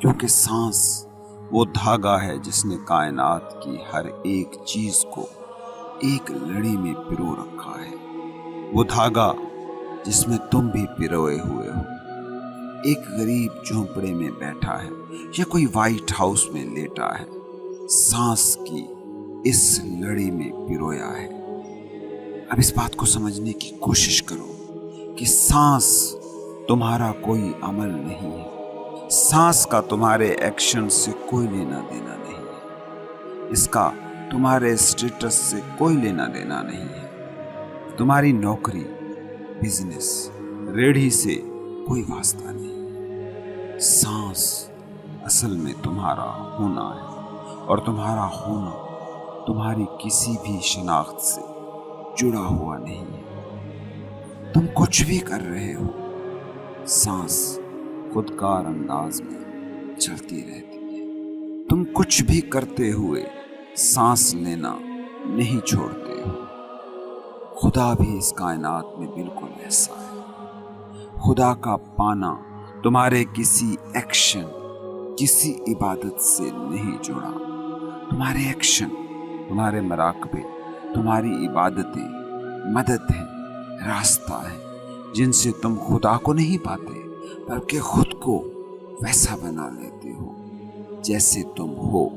کیونکہ سانس وہ دھاگا ہے جس نے کائنات کی ہر ایک چیز کو ایک لڑی میں پرو رکھا ہے، وہ دھاگا جس میں تم بھی پروئے ہوئے ہو، ایک غریب جھونپڑے میں بیٹھا ہے یا کوئی وائٹ ہاؤس میں لیٹا ہے، سانس کی اس لڑی میں پرویا ہے۔ اب اس بات کو سمجھنے کی کوشش کرو کہ سانس تمہارا کوئی عمل نہیں ہے، سانس کا تمہارے ایکشن سے کوئی لینا دینا نہیں ہے، اس کا تمہارے اسٹیٹس سے کوئی لینا دینا نہیں ہے، تمہاری نوکری، بزنس، ریڑھی سے کوئی واسطہ نہیں۔ سانس اصل میں تمہارا ہونا ہے، اور تمہارا ہونا تمہاری کسی بھی شناخت سے جڑا ہوا نہیں ہے۔ تم کچھ بھی کر رہے ہو، سانس خودکار انداز میں چلتی رہتی ہے۔ تم کچھ بھی کرتے ہوئے سانس لینا نہیں چھوڑتے ہو۔ خدا بھی اس کائنات میں بالکل ایسا ہے۔ خدا کا پانا تمہارے کسی ایکشن، کسی عبادت سے نہیں جڑا۔ تمہارے ایکشن، تمہارے مراقبے، تمہاری عبادتیں مدد ہیں، راستہ ہے جن سے تم خدا کو نہیں پاتے، بلکہ خود کو ویسا بنا لیتے ہو جیسے تم ہو۔